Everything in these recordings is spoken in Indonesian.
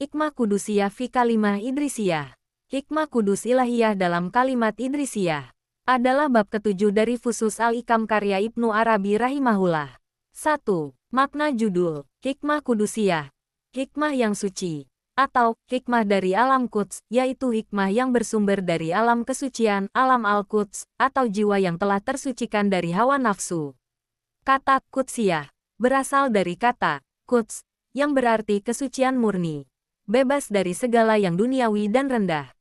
Hikmah Qudusiyah fi Kalimah Idrisiyah. Hikmah Kudus Ilahiyah dalam kalimat Idrisiyah adalah bab ketujuh dari Fusus Al-Hikam karya Ibnu Arabi rahimahullah. 1. Makna judul, Hikmah Qudusiyah, hikmah yang suci, atau hikmah dari alam Quds, yaitu hikmah yang bersumber dari alam kesucian, alam Al-Quds, atau jiwa yang telah tersucikan dari hawa nafsu. Kata Qudsiyah berasal dari kata Quds, yang berarti kesucian murni, bebas dari segala yang duniawi dan rendah.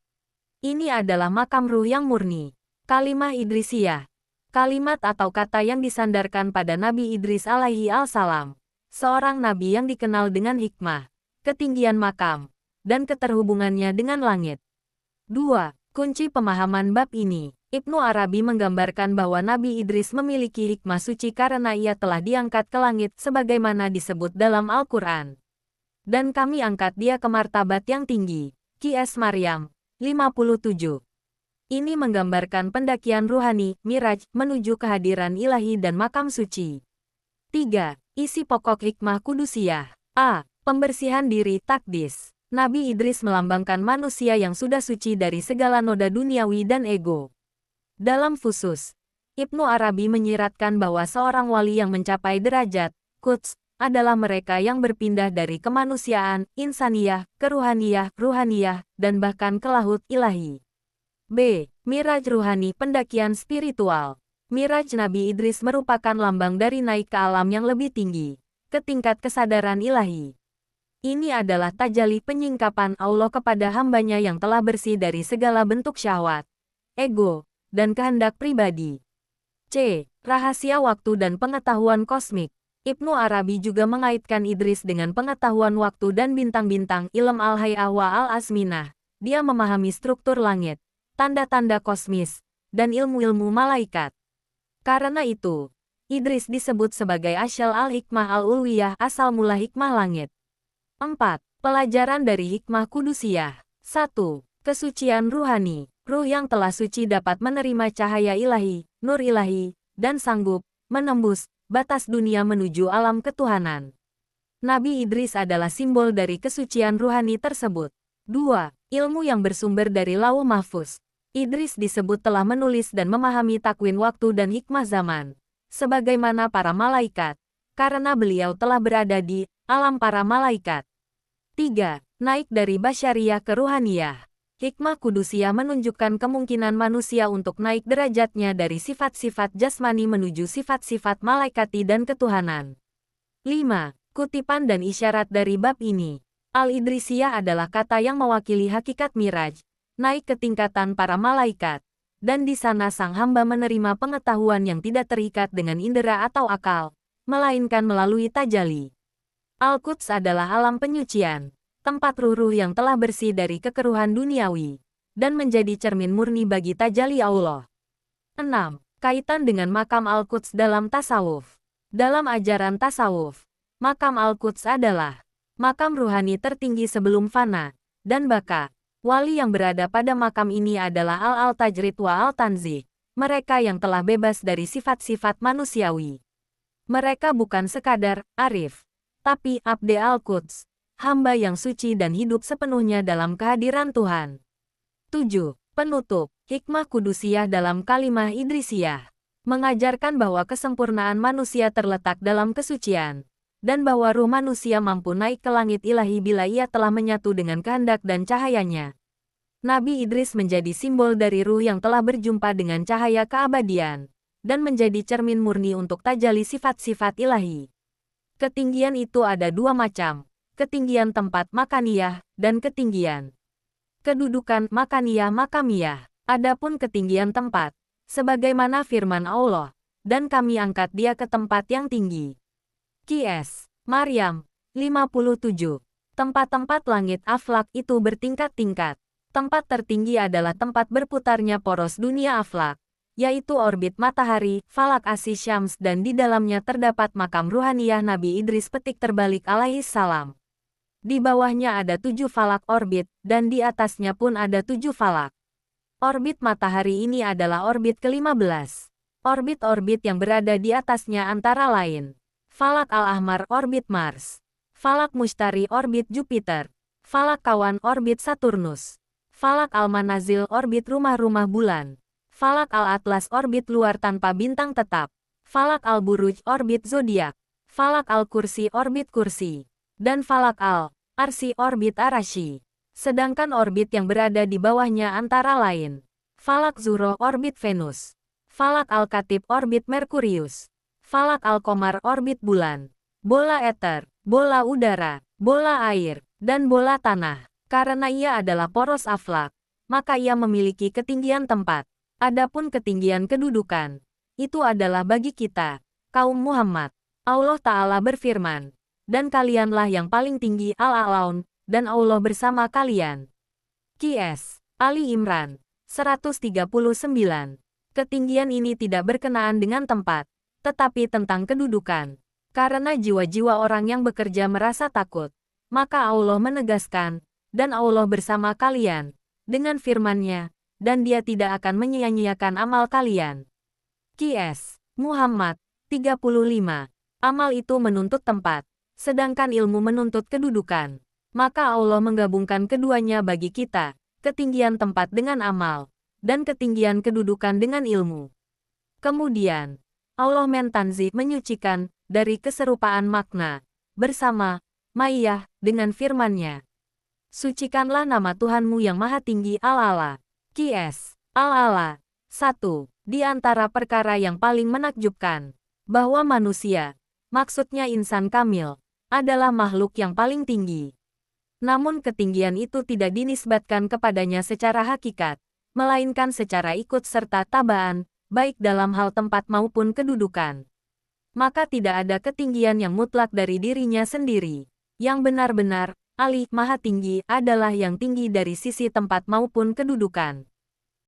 Ini adalah makam ruh yang murni. Kalimah Idrisiyah, kalimat atau kata yang disandarkan pada Nabi Idris alaihi al-salam, seorang nabi yang dikenal dengan hikmah, ketinggian makam, dan keterhubungannya dengan langit. 2. Kunci pemahaman bab ini. Ibnu Arabi menggambarkan bahwa Nabi Idris memiliki hikmah suci karena ia telah diangkat ke langit sebagaimana disebut dalam Al-Quran. Dan kami angkat dia ke martabat yang tinggi. Qs Maryam 57. Ini menggambarkan pendakian ruhani, Miraj, menuju kehadiran ilahi dan makam suci. 3. Isi pokok hikmah Qudusiyah. A. Pembersihan diri takdis. Nabi Idris melambangkan manusia yang sudah suci dari segala noda duniawi dan ego. Dalam Fusus, Ibnu Arabi menyiratkan bahwa seorang wali yang mencapai derajat Quds adalah mereka yang berpindah dari kemanusiaan, insaniyah, keruhaniyah, ruhaniyah, dan bahkan ke lahut ilahi. B. Miraj ruhani, pendakian spiritual. Miraj Nabi Idris merupakan lambang dari naik ke alam yang lebih tinggi, ke tingkat kesadaran ilahi. Ini adalah tajali penyingkapan Allah kepada hambanya yang telah bersih dari segala bentuk syahwat, ego, dan kehendak pribadi. C. Rahasia waktu dan pengetahuan kosmik. Ibnu Arabi juga mengaitkan Idris dengan pengetahuan waktu dan bintang-bintang, ilm al-hay'ah wa al-asminah. Dia memahami struktur langit, tanda-tanda kosmis, dan ilmu-ilmu malaikat. Karena itu, Idris disebut sebagai Asyal al-Hikmah al-Ulwiyah, asal mula hikmah langit. 4. Pelajaran dari hikmah Qudusiyah. 1. Kesucian ruhani. Ruh yang telah suci dapat menerima cahaya ilahi, nur ilahi, dan sanggup menembus batas dunia menuju alam ketuhanan. Nabi Idris adalah simbol dari kesucian ruhani tersebut. 2. Ilmu yang bersumber dari Lauh Mahfuz. Idris disebut telah menulis dan memahami takwin waktu dan hikmah zaman, sebagaimana para malaikat, karena beliau telah berada di alam para malaikat. 3. Naik dari basyariyah ke ruhaniyah. Hikmah Qudusiyah menunjukkan kemungkinan manusia untuk naik derajatnya dari sifat-sifat jasmani menuju sifat-sifat malaikati dan ketuhanan. 5. Kutipan dan isyarat dari bab ini. Al-Idrisiyah adalah kata yang mewakili hakikat Miraj, naik ke tingkatan para malaikat, dan di sana sang hamba menerima pengetahuan yang tidak terikat dengan indera atau akal, melainkan melalui tajali. Al-Quds adalah alam penyucian, tempat ruh-ruh yang telah bersih dari kekeruhan duniawi, dan menjadi cermin murni bagi tajali Allah. 6. Kaitan dengan makam Al-Quds dalam tasawuf. Dalam ajaran tasawuf, makam Al-Quds adalah makam ruhani tertinggi sebelum fana, dan baka. Wali yang berada pada makam ini adalah Al-Tajrid wa Al-Tanzih, mereka yang telah bebas dari sifat-sifat manusiawi. Mereka bukan sekadar arif, tapi abde Al-Quds, hamba yang suci dan hidup sepenuhnya dalam kehadiran Tuhan. 7. Penutup, hikmah Qudusiyah dalam kalimah Idrisiyah. Mengajarkan bahwa kesempurnaan manusia terletak dalam kesucian, dan bahwa ruh manusia mampu naik ke langit ilahi bila ia telah menyatu dengan kehendak dan cahayanya. Nabi Idris menjadi simbol dari ruh yang telah berjumpa dengan cahaya keabadian, dan menjadi cermin murni untuk tajali sifat-sifat ilahi. Ketinggian itu ada dua macam. Ketinggian tempat makaniyah, dan ketinggian kedudukan makaniyah makamiyah. Adapun ketinggian tempat, sebagaimana firman Allah, dan kami angkat dia ke tempat yang tinggi. Qs. Maryam 57. Tempat-tempat langit aflak itu bertingkat-tingkat. Tempat tertinggi adalah tempat berputarnya poros dunia aflak, yaitu orbit matahari, falak Asi Syams, dan di dalamnya terdapat makam ruhaniyah Nabi Idris petik terbalik alaihi salam. Di bawahnya ada 7 falak orbit, dan di atasnya pun ada 7 falak. Orbit matahari ini adalah orbit ke-15. Orbit-orbit yang berada di atasnya antara lain: Falak Al-Ahmar orbit Mars, Falak Mushtari orbit Jupiter, Falak kawan orbit Saturnus. Falak Al-Manazil orbit rumah-rumah bulan. Falak Al-Atlas orbit luar tanpa bintang tetap. Falak Al-Buruj orbit zodiak. Falak Al-Kursi orbit kursi. Dan Falak Al-Arsi orbit Arashi. Sedangkan orbit yang berada di bawahnya antara lain. Falak Zuhro orbit Venus. Falak Al-Katib orbit Merkurius. Falak Al-Qamar orbit bulan. Bola eter, bola udara, bola air, dan bola tanah. Karena ia adalah poros aflak, maka ia memiliki ketinggian tempat. Adapun ketinggian kedudukan, itu adalah bagi kita, kaum Muhammad. Allah Ta'ala berfirman, dan kalianlah yang paling tinggi al-a'laun, dan Allah bersama kalian. Qs. Ali Imran 139. Ketinggian ini tidak berkenaan dengan tempat, tetapi tentang kedudukan. Karena jiwa-jiwa orang yang bekerja merasa takut, maka Allah menegaskan, dan Allah bersama kalian, dengan firman-Nya, dan Dia tidak akan menyia-nyiakan amal kalian. Qs. Muhammad 35. Amal itu menuntut tempat, sedangkan ilmu menuntut kedudukan. Maka Allah menggabungkan keduanya bagi kita, ketinggian tempat dengan amal, dan ketinggian kedudukan dengan ilmu. Kemudian, Allah mentanzih menyucikan, dari keserupaan makna, bersama, Maiyah, dengan firman-Nya. Sucikanlah nama Tuhanmu yang maha tinggi Al-A'la. Qs. Al-A'la. 1. Di antara perkara yang paling menakjubkan, bahwa manusia, maksudnya insan kamil, adalah makhluk yang paling tinggi. Namun ketinggian itu tidak dinisbatkan kepadanya secara hakikat, melainkan secara ikut serta tabaan, baik dalam hal tempat maupun kedudukan. Maka tidak ada ketinggian yang mutlak dari dirinya sendiri. Yang benar-benar, Ali, Maha Tinggi, adalah yang tinggi dari sisi tempat maupun kedudukan.